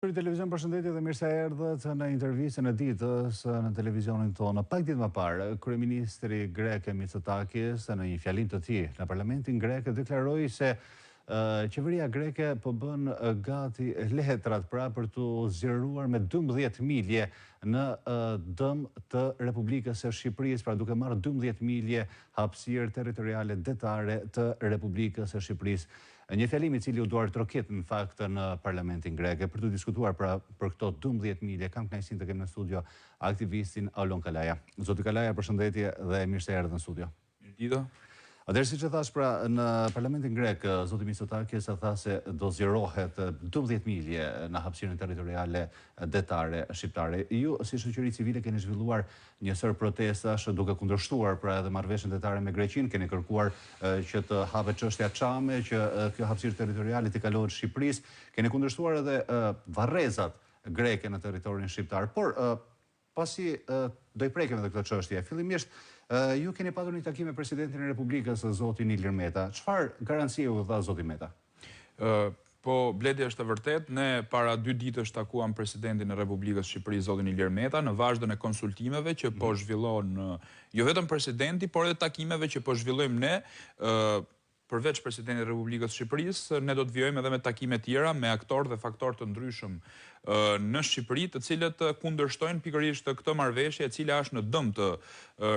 Për televizion, përshëndetje dhe mirë se erdhët në intervistën e ditës në televizionin tonë. Pak ditë më parë, kryeministri grek Mitsotakis në një fjalim të tij në parlamentin grek deklaroi se qeveria greke po bën gati letrat pra për të zgjeruar me 12 milje në dëm të Republikës së Shqipërisë, pra duke marrë 12 milje hapësirë territoriale detare të Republikës së Shqipërisë. Një fjalim i cili u duar troket në fakt në parlamentin grek. Për të diskutuar për këto 12 milje, kam kënaqësinë të kem në studio aktivistin Aulon Kalaja. Zoti Kalaja, përshëndetje dhe mirë se erdhët në studio. Mirë. Atëherë, siç e thash, pra në parlamentin grek, zoti Mitsotakis tha se do zgjerohet 12 milje në hapësirën territoriale detare shqiptare. Ju, si shoqëri civile, keni zhvilluar një sër protestash duke kundërshtuar pra edhe marrëveshjen detare me Greqinë, keni kërkuar që të hapet çështja Çame, që kjo hapësirë territoriale të kalohet Shqipërisë, keni kundërshtuar edhe varrezat greke në territorin shqiptar. Por pasi do i prekem edhe këtë çështje, fillimisht ju keni patur një takim me presidentin e Republikës, zotin Ilir Meta. Çfarë garancie u dha zoti Meta? Po, Bledi, është e vërtet, ne para 2 ditësh takuam presidentin e Republikës Shqipërisë, zotin Ilir Meta, në vazhdon e konsultimeve që po zhvillon jo vetëm presidenti, por edhe takimeve që po zhvillojmë ne. Përveç presidentit e Republikës Shqipërisë, ne do të vijojmë edhe me takime tjera me aktorë dhe faktorë të ndryshëm në Shqipëri, të cilët kundërshtojnë pikërisht këtë marrëveshje e cila është në dëm të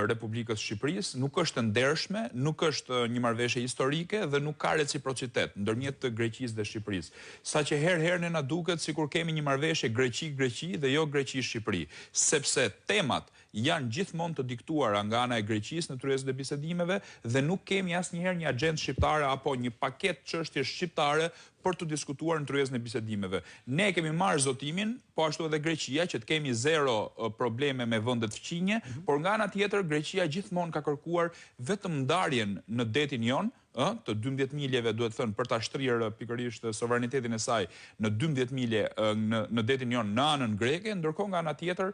Republikës Shqipërisë, nuk është ndershme, nuk është një marrëveshje historike dhe nuk ka reciprocitet ndërmjet të Greqisë dhe Shqipërisë. Saqë herë ne na duket sikur kemi një marrëveshje Greqi-Greqi dhe jo Greqi-Shqipëri, sepse temat janë gjithmonë të diktuara nga ana e Greqisë në tryezën e bisedimeve dhe nuk kemi asnjëherë një agjendë shqiptare apo një paketë çështje shqiptare për të diskutuar në tryezën e bisedimeve. Ne kemi marrë zotimin, po ashtu edhe Greqia, që të kemi zero probleme me vendet fqinje, por nga ana tjetër Greqia gjithmonë ka kërkuar vetëm ndarjen në detin jon, të 12 miljeve, duhet thënë, për ta shtrirë pikërisht sovranitetin e saj në 12 milje në detin jon në anën greke, ndërkohë nga ana tjetër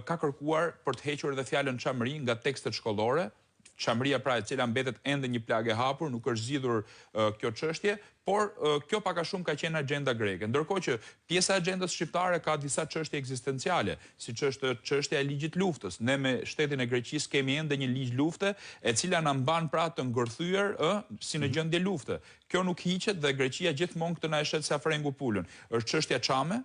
ka kërkuar për të hequr edhe fjalën çamëri nga tekstet shkollore. Çamëria pra e cila mbetet ende një plagë e hapur, nuk është zgjidhur kjo çështje, por kjo pak a shumë ka qenë agjenda greke. Ndërkohë që pjesa e agjendës shqiptare ka disa çështje ekzistenciale, siç është çështja e ligjit luftës. Ne me shtetin e Greqisë kemi ende një ligj lufte, e cila na mban pra të ngërthyer si në gjendje lufte. Kjo nuk hiqet dhe Greqia gjithmonë këtë na e shet se afrengu pulën. Është çështja Çame.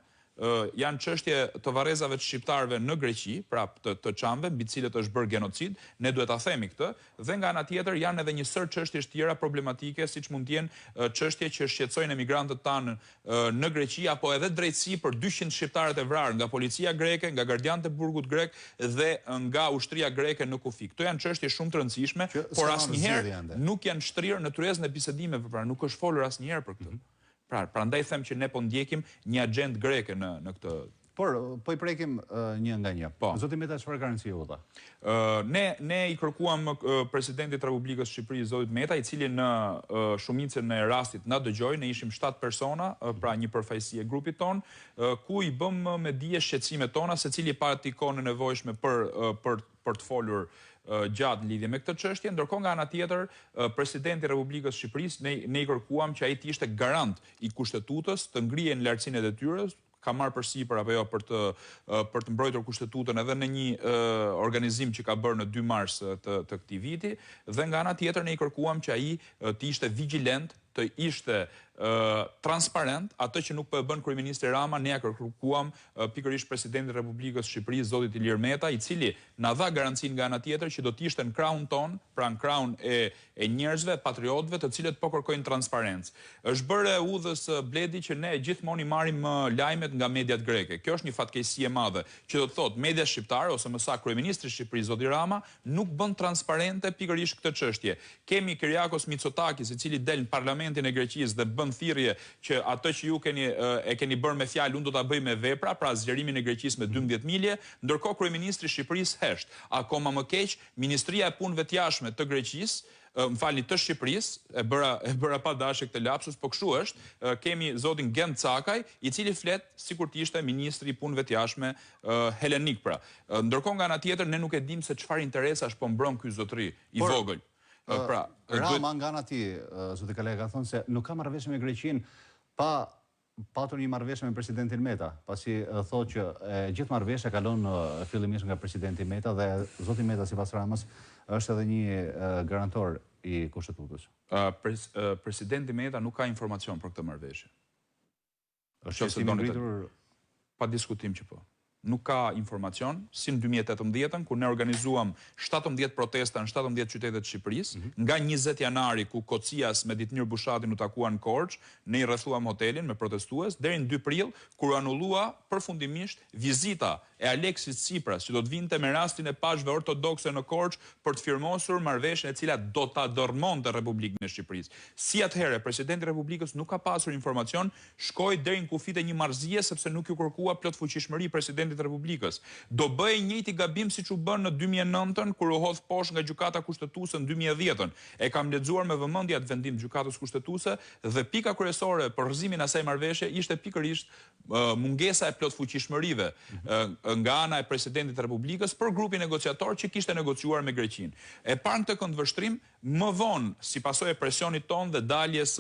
Janë çështje të varrezave të shqiptarëve në Greqi, pra të Çamve, mbi të cilët është bërë genocid, ne duhet ta themi këtë, dhe nga ana tjetër janë edhe një sër çështjesh tjera problematike, siç mund të jenë çështje që shqetësojnë emigrantët tanë në Greqi, apo edhe drejtësi për 200 shqiptarët e vrarë nga policia greke, nga gardianët e burgut grek dhe nga ushtria greke në kufi. Këto janë çështje shumë të rëndësishme, por asnjëherë nuk janë shtrirë në tryezën e bisedimeve, pra nuk është folur asnjëherë për këtë. Prandaj them që ne po ndjekim një agjendë greke në këtë. Por po i prekim një nga një. Po. Zoti Meta, çfarë garancie u dha? Ne i kërkuam presidentit të Republikës Shqipërisë, zotit Meta, i cili në shumicën e rastit na dëgjoi, ne ishim 7 persona, pra një përfaqësi e grupit ton, ku i bëm me dije shqetësimet tona, secili pati kohën e nevojshme për të folur gjatë në lidhje me këtë çështje, ndërkohë nga ana tjetër presidenti i Republikës Shqipërisë ne i kërkuam që ai të ishte garant i kushtetutës, të ngrihej në lartësinë e detyrës, ka marrë përsipër apo jo për të mbrojtur kushtetutën edhe në një organizim që ka bërë në 2 mars të këtij viti, dhe nga ana tjetër ne i kërkuam që ai të ishte vigjilent, të ishte transparent, atë që nuk po e bën kryeministri Rama. Ne ja kërkuam pikërisht presidentit të Republikës Shqipërisë, zotit Ilir Meta, i cili na dha garancinë nga ana tjetër që do të ishte në krahun ton, pra në krahun e njerëzve, patriotëve, të cilët po kërkojnë transparencë. Është bërë udhës Bledi që ne gjithmonë i marrim lajmet nga mediat greke. Kjo është një fatkeqësi e madhe, që do të thotë media shqiptare ose më saktë kryeministri i Shqipërisë, zoti Rama, nuk bën transparente pikërisht këtë çështje. Kemi Kyriakos Mitsotakis, i cili del në parlamentin e Greqisë dhe bën thirrje që atë që ju keni bërë me fjalë, unë do ta bëj me vepra, pra zgjerimin e Greqisë me 12 milje, ndërkohë kryeministri i Shqipërisë hesht. Akoma më keq, Ministria e Punëve të Jashtme të Greqisë, të Shqipërisë, e bëra pa dashje këtë lapsus, po kështu është, kemi zotin Gent Cakaj, i cili flet sikur të ishte ministri i Punëve të Jashtme helenik, pra. Ndërkohë nga ana tjetër ne nuk e dim se çfarë interesash po mbron ky zotëri i vogël. Rama nga ana tij, zoti Kalaja, ka thënë se nuk ka marrëveshje me Greqinë pa patur një marrëveshje me presidentin Meta, pasi thotë që gjithë marrëveshja kalon fillimisht nga presidenti Meta dhe zoti Meta sipas Ramës është edhe një garantor i kushtetutës. Presidenti Meta nuk ka informacion për këtë marrëveshje. Është qësimi ngritur pa diskutim që po. Nuk ka informacion, si në 2018, kur ne organizuam 17 protesta në 17 qytetet të Shqipërisë, nga 20 janari ku Kocias me Ditmir Bushati u takuan në Korçë, ne i rrethuam hotelin me protestues, deri në 2 prill, kur anullua përfundimisht vizita e Aleksit Tsipras, që do të vinte me rastin e pashve ortodokse në Korçë për të firmosur marrëveshjen e cila do ta dërmonte Republikën e Shqipërisë. Si atëherë presidenti i Republikës nuk ka pasur informacion, shkoi deri në kufit e një marrëzie sepse nuk ju kërkua plot fuqishmëri presidentit të Republikës. Do bëj njëjti gabim siç u bën në 2009-ën kur u hodh poshtë nga gjykata kushtetuese në 2010-ën. E kam lexuar me vëmendje atë vendim të gjykatës kushtetuese dhe pika kryesore për rrëzimin e asaj marrëveshje ishte pikërisht mungesa e plot fuqishmërive nga ana e presidentit të Republikës për grupin negociator që kishte negociuar me Greqinë. E para këtë këndvështrim, më vonë, si pasojë e presionit ton dhe daljes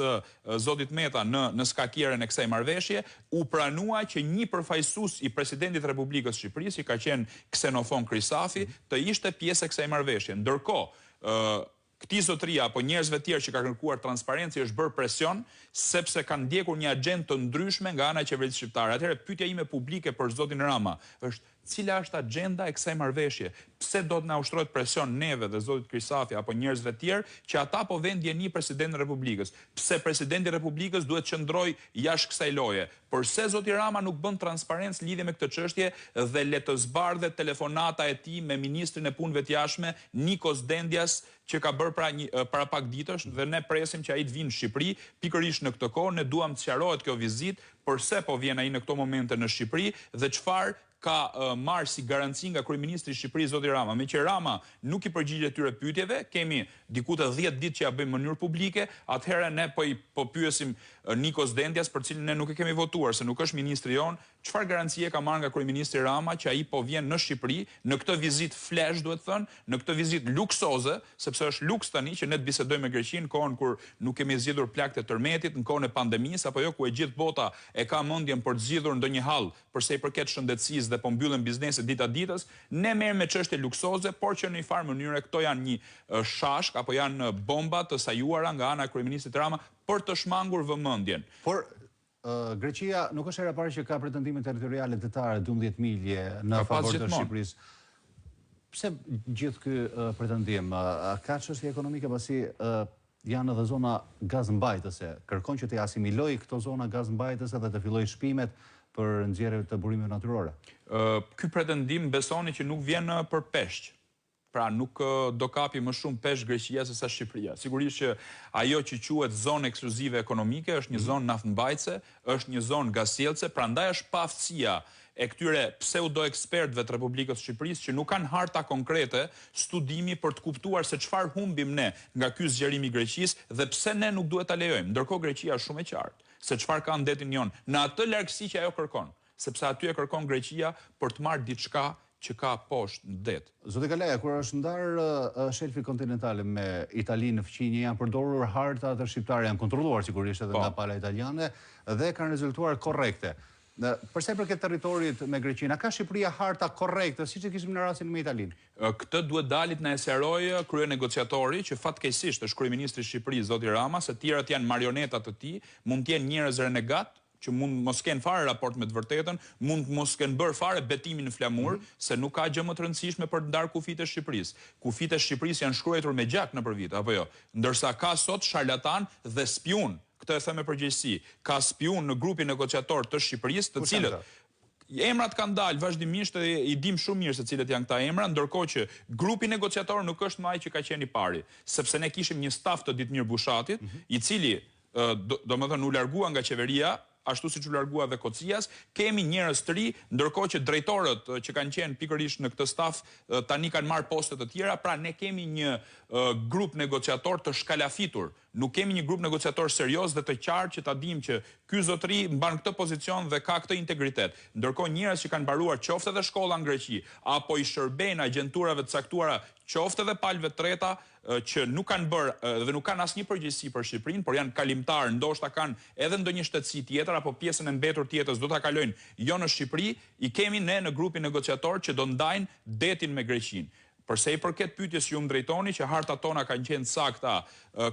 zotit Meta në skakierën e kësaj marrëveshje, u pranua që një përfaqësues i presidentit të Republikës së Shqipërisë, i ka qenë Ksenofon Krisafi, të ishte pjesë e kësaj marrëveshje. Ndërkohë, këtij zotëria apo njerëzve të tjerë që ka kërkuar transparencë është bërë presion sepse kanë ndjekur një agjendë të ndryshme nga ana e qeverisë shqiptare. Atëherë pyetja ime publike për zotin Rama është cila është agjenda e kësaj marrëveshje? Pse do të na ushtrohet presion neve dhe zotit Krisafi apo njerëzve të tjerë që ata po vënë ndjeni presidentin e Republikës? Pse presidenti i Republikës duhet qëndroj jashtë kësaj loje? Përse zoti Rama nuk bën transparencë lidhje me këtë çështje dhe le të zbardhet telefonata e tij me ministrin e punëve të jashtme Nikos Dendias që ka bërë para pak ditësh dhe ne presim që ai të vinë në Shqipëri pikërisht në këtë kohë. Ne duam të sqarohet kjo vizitë, përse po vjen ai në këto momente në Shqipëri dhe çfarë ka marrë si garanci nga kryeministri i Shqipërisë zoti Rama. Me që Rama nuk i përgjigjet këtyre pyetjeve, kemi diku të 10 ditë që ja bëjmë në mënyrë publike, atëherë ne po pyesim Nikos Dendias, për cilin ne nuk e kemi votuar, se nuk është ministri jon, çfarë garancie ka marrë nga kryeministri Rama që ai po vjen në Shqipëri në këtë vizitë flash, duhet thënë, në këtë vizitë luksoze, sepse është luks tani që ne të bisedojmë me Greqinë në kohën kur nuk kemi zgjidhur plagët e tërmetit, në kohën e pandemisë apo jo, ku e gjithë bota e ka mendjen për të zgjidhur ndonjë hall përsa i përket shëndetësisë dhe po mbyllen bizneset dita ditës, ne merrem me çështje luksoze, por që në një farë mënyrë këto janë një shashk apo janë bomba të sajuara nga ana e kryeministit Rama për të shmangur vëmendjen. Por Greqia nuk është hera e parë që ka pretendime territoriale detare 12 milje në favor të Shqipërisë. Pse gjithë ky pretendim? Ka çështje ekonomike pasi janë edhe zona gazmbajtëse. Kërkon që të asimilojë këto zona gazmbajtëse dhe të fillojë shpimet për nxjerrje të burimeve natyrore. Ky pretendim besoni që nuk vjen për peshq. Pra nuk do kapi më shumë peshq Greqia se sa Shqipëria. Sigurisht që ajo që quhet zonë ekskluzive ekonomike është një zonë naftmbajtëse, është një zonë gazsjellse, prandaj është pa aftësia e këtyre pseudo-ekspertëve të Republikës së Shqipërisë që nuk kanë harta konkrete, studimi për të kuptuar se çfarë humbim ne nga ky zgjerim i Greqisë dhe pse ne nuk duhet ta lejojmë. Ndërkohë Greqia është shumë e qartë se çfarë ka ndetin jon në atë largësi që ajo kërkon, sepse aty e kërkon Greqia për të marrë diçka që ka poshtë në det. Zoti Kalaja, kur është ndarë shelfi kontinentale me Italinë në fqinje, janë përdorur harta të shqiptare, janë kontrolluar sigurisht edhe nga pala italiane dhe kanë rezultuar korrekte. Përse i përket territorit me Greqinë, ka Shqipëria harta korrekte, siç e kishim në rastin me Italinë? Këtë duhet dalit na eseroj kryenegociatori, që fatkeqësisht është kryeministri i Shqipërisë zoti Rama, se tjerat janë marioneta të tij, mund të jenë njerëz renegat, që mund mos kenë fare raport me të vërtetën, mund mos kenë bërë fare betimin në flamur, se nuk ka gjë më të rëndësishme për të ndarë kufit e Shqipërisë. Kufit e Shqipërisë janë shkruar me gjak nëpër vit, apo jo? Ndërsa ka sot sharlatan dhe spiun, këtë e them me përgjegjësi, ka spiun në grupin negociator të Shqipërisë, të cilët emrat kanë dalë vazhdimisht dhe i dim shumë mirë se cilët janë këta emra, ndërkohë që grupi negociator nuk është më ai që ka qenë i pari, sepse ne kishim një staf të Ditmir Bushatit, i cili domethënë u largua nga qeveria, ashtu siç u largua dhe Kocias, kemi njerëz të ri, ndërkohë që drejtorët që kanë qenë pikërisht në këtë staf tani kanë marrë poste të tjera, pra ne kemi një grup negociator të shkalafitur nuk kemi një grup negociator serioz dhe të qartë që ta dim që ky zotëri mban këtë pozicion dhe ka këtë integritet. Ndërkohë njerëz që kanë mbaruar qoftë edhe shkolla në Greqi apo i shërbejnë agjenturave të caktuara, qoftë edhe palëve treta që nuk kanë bërë dhe nuk kanë asnjë përgjegjësi për Shqipërinë, por janë kalimtar, ndoshta kanë edhe ndonjë shtetësi tjetër apo pjesën e mbetur tjetër do ta kalojnë jo në Shqipëri, i kemi ne në grupin negociator që do ndajnë detin me Greqinë. Përse i përket pyetjes që ju më drejtoni që hartat tona kanë qenë sakta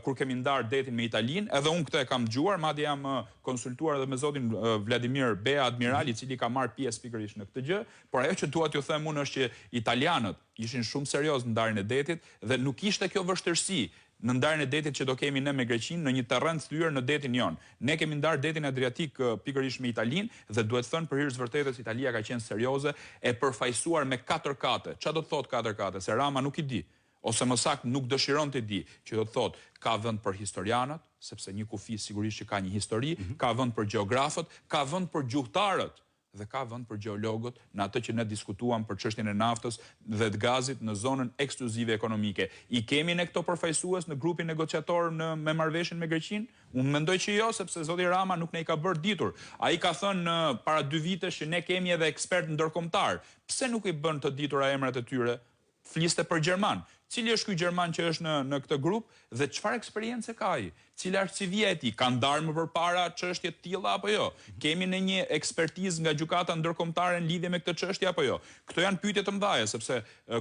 kur kemi ndarë detin me Italinë, edhe unë këtë e kam dëgjuar, madje jam konsultuar edhe me zotin Vladimir Bea, admiral, i cili ka marrë pjesë pikërisht në këtë gjë, por ajo që dua t'ju them unë është që italianët ishin shumë serioz në ndarjen e detit dhe nuk ishte kjo vështirësi në ndarjen e detit që do kemi ne me Greqinë në një terren thyer në detin jon. Ne kemi ndarë detin Adriatik pikërisht me Italinë dhe duhet thënë për hir të vërtetës Italia ka qenë serioze, e përfaqësuar me 4 kate. Çfarë do të thotë 4 kate? Se Rama nuk i di, ose më saktë nuk dëshiron të di, që do të thotë ka vend për historianët, sepse një kufi sigurisht që ka një histori, ka vend për gjeografët, ka vend për gjuhëtarët dhe ka vend për gjeologët në atë që ne diskutuam për çështjen e naftës dhe të gazit në zonën ekskluzive ekonomike. I kemi ne këto përfaqësues në grupin negociator me marrëveshjen me Greqinë? Unë mendoj që jo, sepse zoti Rama nuk ne i ka bërë ditur. Ai ka thënë para 2 vitesh që ne kemi edhe ekspert ndërkombëtar. Pse nuk i bën të ditura emrat e tyre? Fliste për Gjerman. Cili është ky Gjerman që është në këtë grup dhe çfarë eksperiencë ka ai? Cila është CV-ja e tij? Ka ndarë më përpara çështje të tilla apo jo? Kemi në një ekspertizë nga gjykata ndërkombëtare në lidhje me këtë çështje apo jo? Këto janë pyetje të mëdha, sepse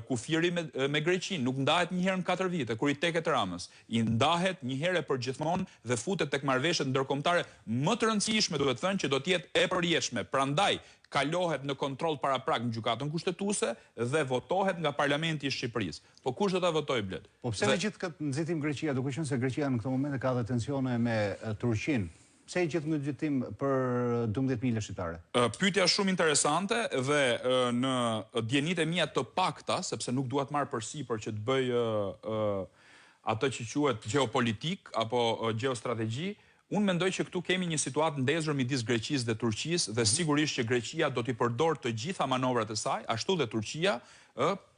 kufiri me Greqinë nuk ndahet një herë në 4 vite kur i teket Ramës. I ndahet një herë për gjithmonë dhe futet tek marrëveshjet ndërkombëtare më të rëndësishme, duhet thënë, që do të jetë e përjetshme. Prandaj kalohet në kontroll paraprak në gjykatën kushtetuese dhe votohet nga Parlamenti i Shqipërisë. Po kush do ta votojë blet? Po pse me gjithë këtë nxitim Greqia, duke qenë se Greqia në këtë moment ka dhe tensione me Turqinë, pse i gjithë nxitim për 12.000 shqiptare? Pyetja shumë interesante dhe në dienitë e mia të pakta, sepse nuk dua të marr përsipër që të bëj atë që quhet gjeopolitik apo gjeostrategji. Unë mendoj që këtu kemi një situatë ndezur midis Greqisë dhe Turqisë dhe sigurisht që Greqia do t'i përdorë të gjitha manovrat e saj, ashtu dhe Turqia,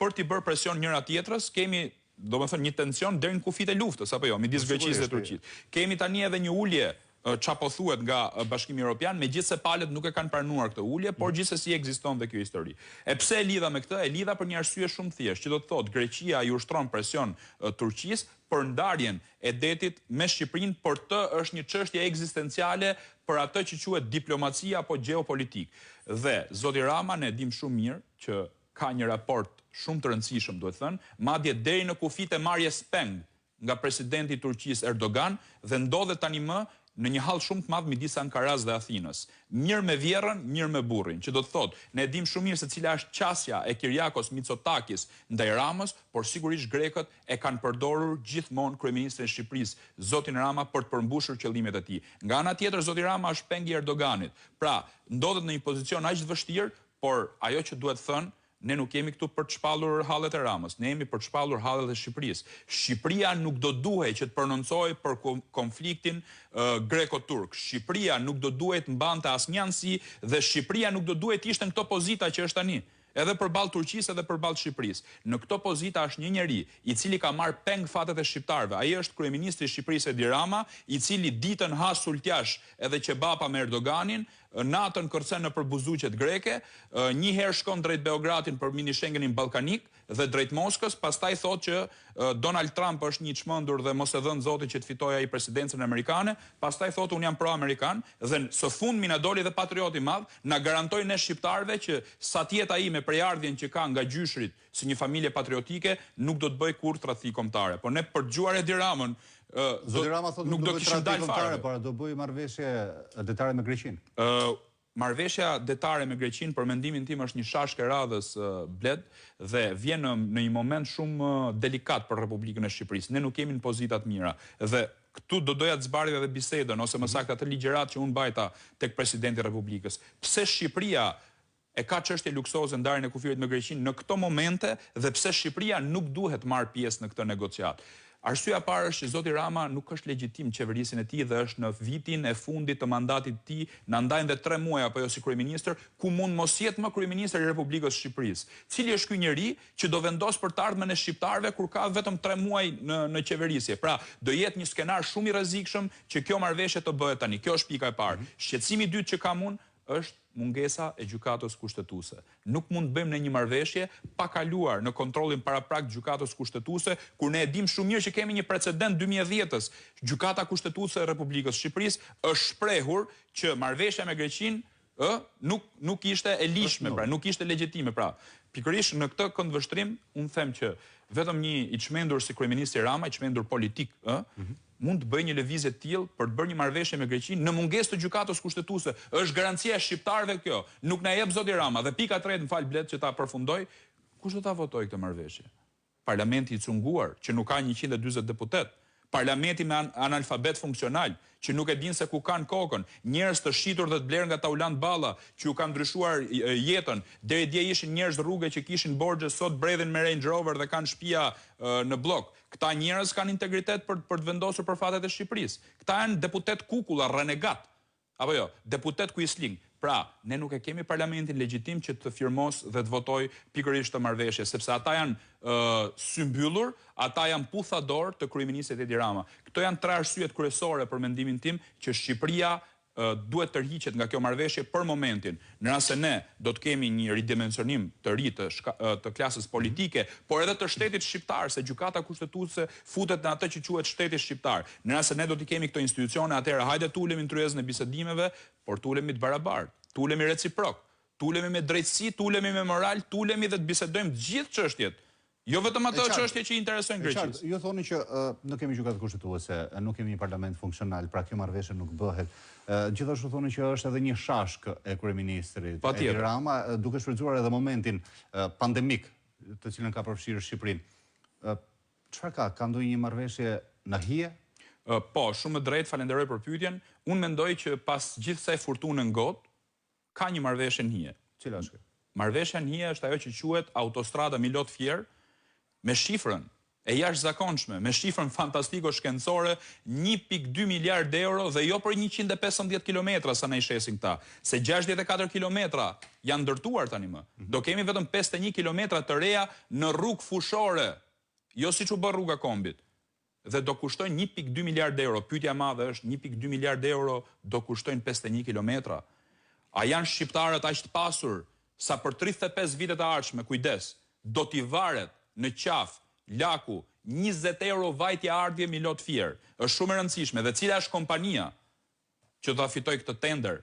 për t'i bërë presion njëra tjetrës. Kemi, domethënë, një tension deri në kufit e luftës apo jo, midis Greqisë dhe Turqisë. Kemi tani edhe një ulje çapo thuhet nga Bashkimi Evropian, megjithëse palët nuk e kanë pranuar këtë ulje, por gjithsesi ekziston dhe kjo histori. E pse e lidha me këtë? E lidha për një arsye shumë thjeshtë, që do të thotë Greqia i ushtron presion Turqisë për ndarjen e detit me Shqipërinë, por të është një çështje ekzistenciale për atë që quhet diplomacia apo gjeopolitik. Dhe zoti Rama ne dim shumë mirë që ka një raport shumë të rëndësishëm, duhet thënë, madje deri në kufit e marrjes peng nga presidenti i Turqisë Erdogan dhe ndodhet tani më në një hall shumë të madh midis Ankaras dhe Athinës. Mirë me vjerrën, mirë me burrin, që do të thotë, ne dim shumë mirë se cila është qasja e Kyriakos Mitsotakis ndaj Ramës, por sigurisht grekët e kanë përdorur gjithmonë kryeministrin e Shqipërisë, zotin Rama, për të përmbushur qëllimet e tij. Nga ana tjetër, zoti Rama është pengi i Erdoganit. Pra, ndodhet në një pozicion aq të vështirë, por ajo që duhet thënë, ne nuk jemi këtu për të shpallur hallet e Ramës, ne jemi për të shpallur hallet e Shqipërisë. Shqipëria nuk do duhej që të prononcojë për konfliktin greko-turk. Shqipëria nuk do duhej të mbante asnjë anësi dhe Shqipëria nuk do duhej të ishte në këto pozita që është tani. Edhe përballë Turqisë edhe përballë Shqipërisë. Në këto pozita është një njeri i cili ka marrë peng fatet e shqiptarëve. Ai është kryeministri i Shqipërisë Edi Rama, i cili ditën ha sultjash edhe qebapa me Erdoganin, natën kërcen nëpër buzuqet greke, një herë shkon drejt Beogradin për mini Schengenin ballkanik dhe drejt Moskës, pastaj thotë që Donald Trump është një çmendur dhe mos e dhën Zoti që të fitojë ai presidencën amerikane, pastaj thotë un jam pro-amerikan dhe së fundmi na doli dhe patrioti i madh, na garantoi ne shqiptarëve që sa të jetë ai me prejardhjen që ka nga gjyshrit si një familje patriotike, nuk do të bëj kurrë tradhti kombëtare. Po ne për dëgjuar Edi Ramën, zoti Rama thotë nuk do të kishim dalë fare, por do bëj marrëveshje detare me Greqinë. Marrëveshja detare me Greqinë për mendimin tim është një shashkë e radhës bled dhe vjen në një moment shumë delikat për Republikën e Shqipërisë. Ne nuk kemi në pozita të mira dhe këtu do doja të zbardhja edhe bisedën ose më saktë atë ligjërat që unë bajta tek presidenti i Republikës. Pse Shqipëria e ka çështje luksoze ndarjen e kufirit me Greqinë në këto momente dhe pse Shqipëria nuk duhet marrë pjesë në këtë negociat. Arsyeja e parë është që zoti Rama nuk është legjitim qeverisin e tij dhe është në vitin e fundit të mandatit të tij, na ndajnë dhe 3 muaj apo jo si kryeministër, ku mund mos jetë më kryeministër i Republikës së Shqipërisë. Cili është ky njeri që do vendos për të ardhmen e shqiptarëve kur ka vetëm 3 muaj në qeverisje. Pra, do jetë një skenar shumë i rrezikshëm që kjo marrëveshje të bëhet tani. Kjo është pika e parë. Shqetësimi i dytë që kam unë është mungesa e gjykatës kushtetuese. Nuk mund të bëjmë në një marrëveshje pa kaluar në kontrollin paraprak të gjykatës kushtetuese, kur ne e dim shumë mirë që kemi një precedent 2010-s. Gjykata kushtetuese e Republikës së Shqipërisë është shprehur që marrëveshja me Greqinë nuk ishte e lishme, pra nuk ishte legjitime. Pra, pikërisht në këtë këndvështrim, unë them që vetëm një i çmendur si kryeministri Rama, i çmendur politik, mund të bëjë një lëvizje të tillë për të bërë një marrëveshje me Greqinë në mungesë të gjykatës kushtetuese. Është garancia e shqiptarëve kjo. Nuk na jep zoti Rama. Dhe pika 3, m'fal Blet që ta përfundoj, kush do ta votojë këtë marrëveshje? Parlamenti i cunguar, që nuk ka 140 deputet. Parlamenti me analfabet funksional, që nuk e din se ku kanë kokën, njerëz të shitur dhe të blerë nga Tauland Balla, që ju kanë ndryshuar jetën, deri dje ishin njerëz rrugë që kishin borxhe, sot bredhin me Range Rover dhe kanë shtëpia në blok. Këta njerëz kanë integritet për të vendosur për fatet e Shqipërisë. Këta janë deputet kukulla, renegat. Apo jo, deputet kuisling. Pra, ne nuk e kemi parlamentin legjitim që të firmos dhe të votoj pikërisht të marrëveshje, sepse ata janë symbyllur, ata janë puthador të kryeministit Edi Rama. Këto janë 3 arsyet kryesore për mendimin tim që Shqipëria duhet tërhiqet nga kjo marrëveshje për momentin. Në rast se ne do të kemi një ridimensionim të ri të klasës politike, por edhe të shtetit shqiptar, se gjykata kushtetuese futet në atë që quhet shteti shqiptar. Në rast se ne do të kemi këto institucione, atëherë hajde tulemi në tryezën e bisedimeve, por tulemi të barabartë, tulemi reciprok, tulemi me drejtësi, tulemi me moral, tulemi dhe të bisedojmë gjithë çështjet. Jo vetëm ato çështje që interesojnë Greqisë. Ju thoni që nuk kemi gjykatë kushtetuese, nuk kemi një parlament funksional, pra kjo marrëveshje nuk bëhet. Gjithashtu thoni që është edhe një shashk e kryeministrit Edi Rama, duke shfrytzuar edhe momentin pandemik, të cilën ka përfshirë Shqipërinë. Çfarë ka? Ka ndonjë një marrëveshje në hije? Po, shumë më drejt, falenderoj për pyetjen. Unë mendoj që pas gjithsej furtunën got, ka një marrëveshje në hije. Cila është kjo? Marrëveshja në hije është ajo që quhet Autostrada Milot Fier, me shifrën e jashtëzakonshme, me shifrën fantastiko-shkencore, 1.2 miliard euro dhe jo për 115 kilometra sa ne i shesin këta, se 64 kilometra janë ndërtuar tani më. Do kemi vetëm 51 kilometra të reja në rrugë fushore, jo siç u bë rruga Kombit. Dhe do kushtojnë 1.2 miliard euro. Pyetja e madhe është 1.2 miliard euro do kushtojnë 51 kilometra. A janë shqiptarët aq të pasur sa për 35 vitet e ardhshme, kujdes, do t'i varet në qaf, laku, 20 euro vajtja ardhje Milot Fier. Është shumë e rëndësishme. Dhe cila është kompania që do ta fitoj këtë tender,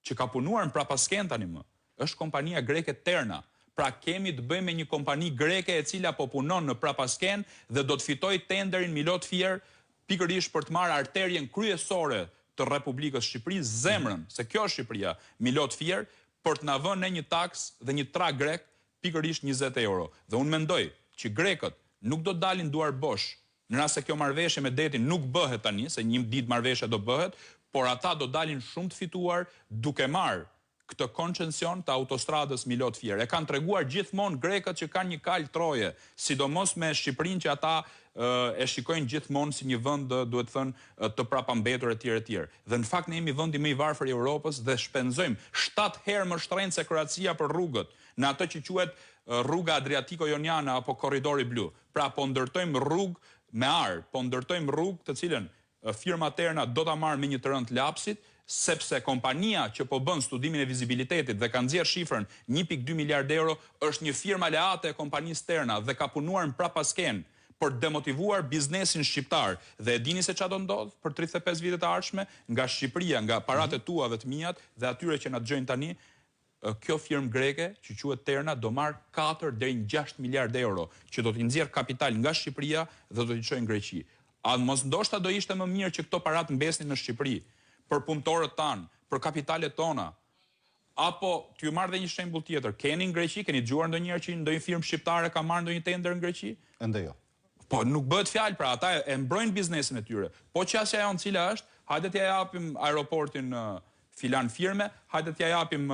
që ka punuar në prapasken tani më? Është kompania greke Terna. Pra kemi të bëjmë me një kompani greke e cila po punon në prapasken dhe do të fitoj tenderin Milot Fier pikërisht për të marrë arterjen kryesore të Republikës Shqipërisë, zemrën, se kjo është Shqipëria, Milot Fier, për të na vënë në një taks dhe një trak grek pikërisht 20 euro. Dhe unë mendoj që grekët nuk do dalin duar bosh në rast se kjo marrëveshje me detin nuk bëhet tani, se një ditë marrëveshja do bëhet, por ata do dalin shumë të fituar duke marrë këtë koncesion të autostradës Milot Fier. E kanë treguar gjithmonë grekët që kanë një kal troje, sidomos me Shqipërinë që ata e shikojnë gjithmonë si një vend, duhet thënë, të prapambetur etj. Dhe në fakt ne jemi vendi më i varfër i Europës dhe shpenzojmë 7 herë më shtrenjtë se Kroacia për rrugët, në atë që quhet rruga Adriatiko-Joniana apo korridori blu. Pra po ndërtojmë rrugë me ar, po ndërtojmë rrugë të cilën firma Terna do ta marrë me një të rënd lapsit, sepse kompania që po bën studimin e vizibilitetit dhe ka nxjerrë shifrën 1.2 miliard euro është një firmë aleate e kompanisë Terna dhe ka punuar në prapasken për të demotivuar biznesin shqiptar. Dhe e dini se çfarë do ndodh për 35 vitet e ardhshme nga Shqipëria, nga paratë tua dhe të mijat dhe atyre që na dëgjojnë tani, kjo firmë greke që quhet Terna do marr 4 deri në 6 miliard euro që do të nxjerr kapital nga Shqipëria dhe do t'i çojë në Greqi. A mos ndoshta do ishte më mirë që këto paratë mbesnin në Shqipëri për punëtorët tanë, për kapitalet tona? Apo t'ju marr dhe një shembull tjetër. Keni në Greqi, keni dëgjuar ndonjëherë që ndonjë firmë shqiptare ka marrë ndonjë tender në Greqi? Ende jo. Po nuk bëhet fjalë, pra ata e mbrojnë biznesin e tyre. Po çështja jonë cila është, hajde t'ja japim aeroportin filan firme, hajde t'ja japim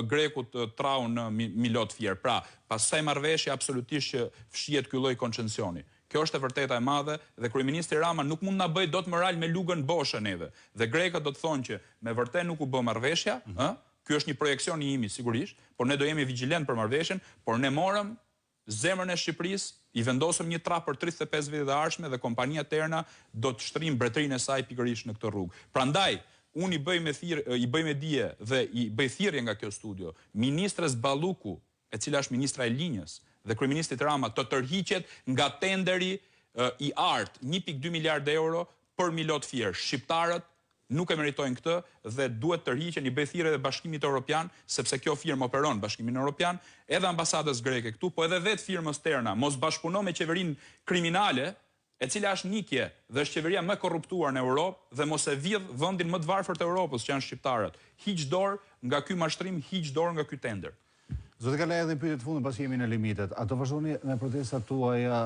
grekut trau në Milot Fier. Pra, pastaj marrëveshje absolutisht që fshihet ky lloj koncencioni. Kjo është e vërteta e madhe dhe kryeministri Rama nuk mund na bëj dot moral me lugën boshë neve. Dhe grekët do të thonë që me vërtet nuk u bë marrëveshja, ë? Ky është një projekcion i imi sigurisht, por ne do jemi vigjilent për marrëveshjen, por ne morëm zemrën e Shqipërisë, i vendosëm një trap për 35 vite të ardhshme dhe kompania Terna do të shtrijë mbretërinë e saj pikërisht në këtë rrugë. Prandaj unë i bëj me dije dhe i bëj thirrje nga kjo studio ministres Balluku, e cila është ministra e linjës, dhe kryeministit Rama të tërhiqet nga tenderi i art 1.2 miliardë euro për Milot Fier. Shqiptarët nuk e meritojnë këtë dhe duhet tërhiqen, i bëj thirrje dhe Bashkimit Evropian, sepse kjo firmë operon Bashkimin Evropian, edhe ambasadës greke këtu, po edhe vetë firmës Terna, mos bashkëpunon me qeverinë kriminale, e cila është nikje dhe është qeveria më korruptuar në Europë dhe mos e vidh vendin më të varfër të Europës, që janë shqiptarët. Hiq dorë nga ky mashtrim, hiq dorë nga ky tender. Zotë Kalaj, edhe në pyetjet e fundit, pasi jemi në limitet, a do vazhdoni me protestat tuaja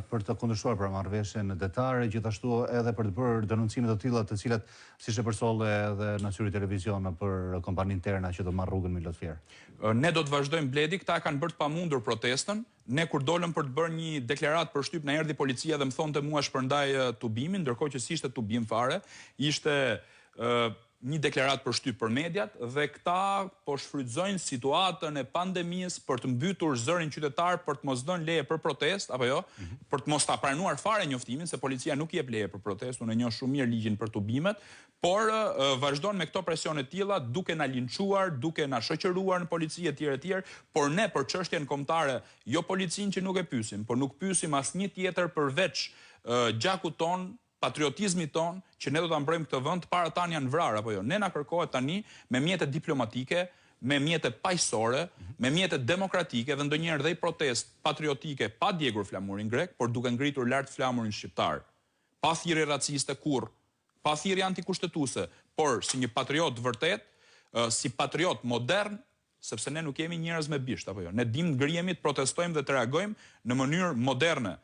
për të kundërshtuar për marrëveshjen detare, gjithashtu edhe për të bërë denoncime të tilla, të cilat siç e përsolle edhe në Syri Televizion për kompaninë Terna që do marr rrugën Milot Fier? Ne do të vazhdojmë bledi, këta kanë bërë të pamundur protestën. Ne kur dolëm për të bërë një deklaratë për shtyp, na erdhi policia dhe më thonte mua shpërndaj tubimin, ndërkohë që s'ishte tubim fare, ishte një deklaratë për shtyp për mediat dhe këta po shfrytëzojnë situatën e pandemisë për të mbytur zërin qytetar, për të mos dhënë leje për protestë, apo jo, për të mos ta pranuar fare njoftimin, se policia nuk jep leje për protestë, unë e njoh shumë mirë ligjin për tubimet, por vazhdon me këto presione të tilla, duke na linçuar, duke na shoqëruar në polici etj, por ne për çështjen kombëtare, jo policinë që nuk e pyesim, por nuk pyesim asnjë tjetër përveç gjakut ton, patriotizmi ton, që ne do ta mbrojmë këtë vend, para tan janë vrarë apo jo. Ne na kërkohet tani me mjete diplomatike, me mjete paqësore, me mjete demokratike dhe ndonjëherë dhe protestë patriotike pa djegur flamurin grek, por duke ngritur lart flamurin shqiptar. Pa thirrje raciste kurrë, pa thirrje antikushtetuese, por si një patriot vërtet, si patriot modern, sepse ne nuk jemi njerëz me bisht apo jo. Ne dim të ngrihemi, të protestojmë dhe të reagojmë në mënyrë moderne.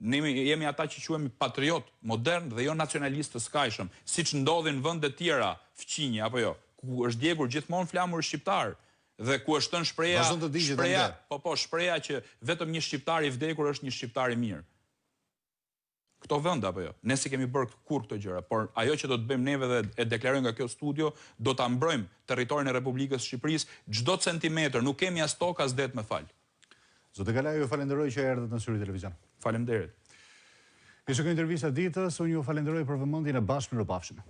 Ne jemi ata që quhemi patriot modern dhe jo nacionalist të skajshëm, siç ndodhin në vende të tjera, fqinje apo jo, ku është djegur gjithmonë flamuri shqiptar dhe ku është thënë shpreha që vetëm një shqiptar i vdekur është një shqiptar i mirë. Këto vende apo jo. Ne si kemi bërë kur këto gjëra, por ajo që do të bëjmë neve dhe e deklarojmë nga kjo studio, do ta mbrojmë territorin e Republikës së Shqipërisë, çdo centimetër, nuk kemi as tokë as det me fal. Zotë Kalaj, ju falenderoj që erdhët në Syri Televizion. Faleminderit. Ishte kjo intervista ditës, unë ju falenderoj për vëmendjen e bashkë mirupafshim.